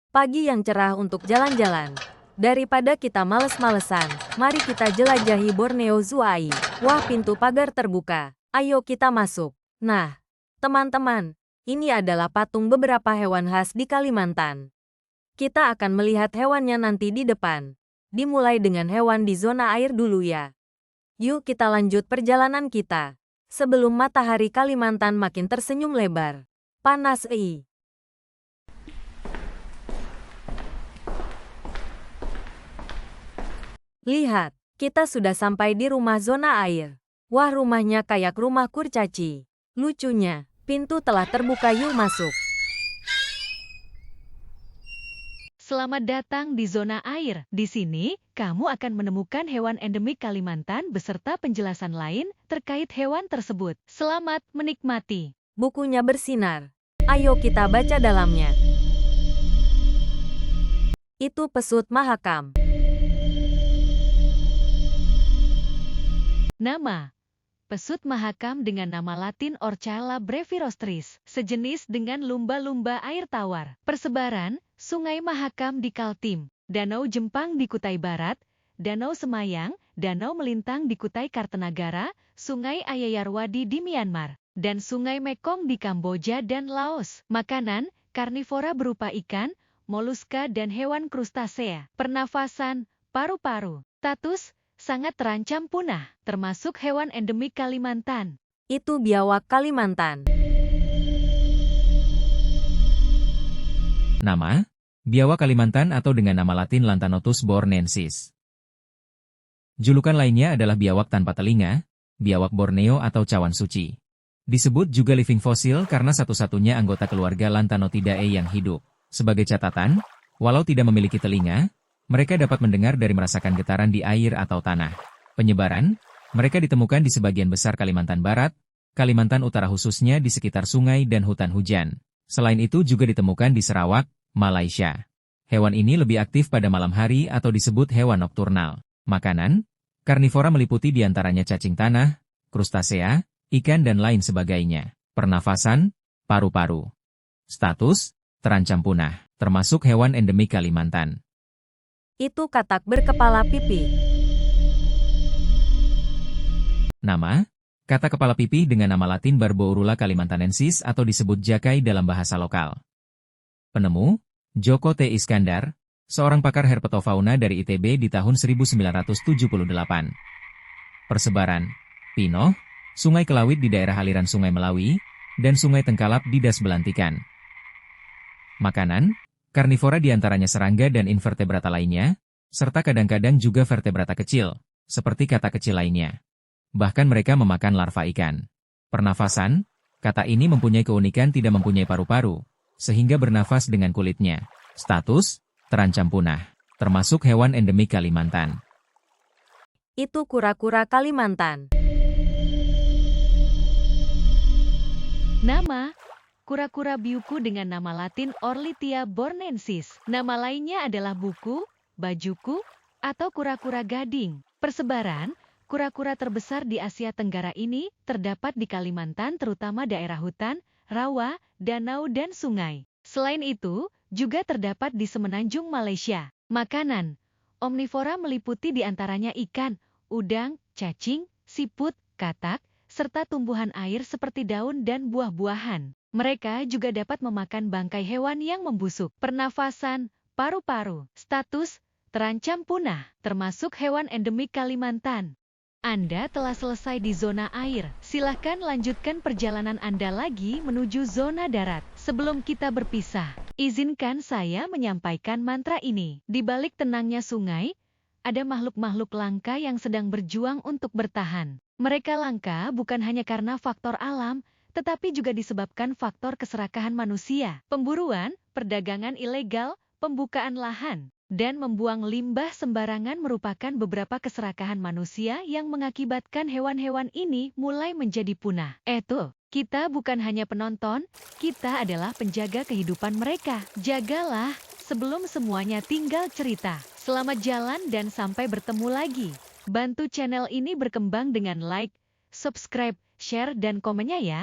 Pagi yang cerah untuk jalan-jalan. Daripada kita males-malesan, mari kita jelajahi Borneo Zoo AI. Wah, pintu pagar terbuka. Ayo kita masuk. Nah, teman-teman, ini adalah patung beberapa hewan khas di Kalimantan. Kita akan melihat hewannya nanti di depan. Dimulai dengan hewan di zona air dulu ya. Yuk kita lanjut perjalanan kita. Sebelum matahari Kalimantan makin tersenyum lebar. Panas Lihat, kita sudah sampai di rumah zona air. Wah, rumahnya kayak rumah kurcaci. Lucunya, pintu telah terbuka, yuk masuk. Selamat datang di zona air. Di sini, kamu akan menemukan hewan endemik Kalimantan beserta penjelasan lain terkait hewan tersebut. Selamat menikmati. Bukunya bersinar. Ayo kita baca dalamnya. Itu pesut mahakam. Nama: pesut mahakam dengan nama latin Orchala brevirostris, sejenis dengan lumba-lumba air tawar. Persebaran: Sungai Mahakam di Kaltim, Danau Jempang di Kutai Barat, Danau Semayang, Danau Melintang di Kutai Kartanagara, Sungai Ayeyarwady di Myanmar, dan Sungai Mekong di Kamboja dan Laos. Makanan: karnivora berupa ikan, moluska dan hewan krustasea. Pernafasan: paru-paru. Status: sangat terancam punah, termasuk hewan endemik Kalimantan. Itu biawak Kalimantan. Nama: biawak Kalimantan atau dengan nama latin Lantanotus bornensis. Julukan lainnya adalah biawak tanpa telinga, biawak Borneo atau cawan suci. Disebut juga living fossil karena satu-satunya anggota keluarga Lantanotidae yang hidup. Sebagai catatan, walau tidak memiliki telinga, mereka dapat mendengar dari merasakan getaran di air atau tanah. Penyebaran: mereka ditemukan di sebagian besar Kalimantan Barat, Kalimantan Utara khususnya di sekitar sungai dan hutan hujan. Selain itu juga ditemukan di Sarawak, Malaysia. Hewan ini lebih aktif pada malam hari atau disebut hewan nokturnal. Makanan: karnivora meliputi diantaranya cacing tanah, krustasea, ikan dan lain sebagainya. Pernafasan: paru-paru. Status: terancam punah, termasuk hewan endemik Kalimantan. Itu katak berkepala pipih. Nama: katak kepala pipih dengan nama latin Barbourula kalimantanensis atau disebut jakai dalam bahasa lokal. Penemu: Joko T. Iskandar, seorang pakar herpetofauna dari ITB di tahun 1978. Persebaran: Pinoh, Sungai Kelawit di daerah aliran Sungai Melawi, dan Sungai Tengkalap di Das Belantikan. Makanan: karnivora diantaranya serangga dan invertebrata lainnya, serta kadang-kadang juga vertebrata kecil, seperti kata kecil lainnya. Bahkan mereka memakan larva ikan. Pernafasan: kata ini mempunyai keunikan tidak mempunyai paru-paru, sehingga bernafas dengan kulitnya. Status: terancam punah, termasuk hewan endemik Kalimantan. Itu kura-kura Kalimantan. Nama: kura-kura biuku dengan nama latin Orlitia bornensis. Nama lainnya adalah buku, bajuku, atau kura-kura gading. Persebaran: kura-kura terbesar di Asia Tenggara ini terdapat di Kalimantan terutama daerah hutan, rawa, danau dan sungai. Selain itu, juga terdapat di semenanjung Malaysia. Makanan: omnivora meliputi diantaranya ikan, udang, cacing, siput, katak, serta tumbuhan air seperti daun dan buah-buahan. Mereka juga dapat memakan bangkai hewan yang membusuk. Pernafasan: paru-paru. Status: terancam punah, termasuk hewan endemik Kalimantan. Anda telah selesai di zona air. Silahkan lanjutkan perjalanan Anda lagi menuju zona darat. Sebelum kita berpisah, izinkan saya menyampaikan mantra ini. Di balik tenangnya sungai, ada makhluk-makhluk langka yang sedang berjuang untuk bertahan. Mereka langka bukan hanya karena faktor alam, tetapi juga disebabkan faktor keserakahan manusia, pemburuan, perdagangan ilegal, pembukaan lahan, dan membuang limbah sembarangan merupakan beberapa keserakahan manusia yang mengakibatkan hewan-hewan ini mulai menjadi punah. Kita bukan hanya penonton, kita adalah penjaga kehidupan mereka. Jagalah sebelum semuanya tinggal cerita. Selamat jalan dan sampai bertemu lagi. Bantu channel ini berkembang dengan like, subscribe, share dan komennya ya.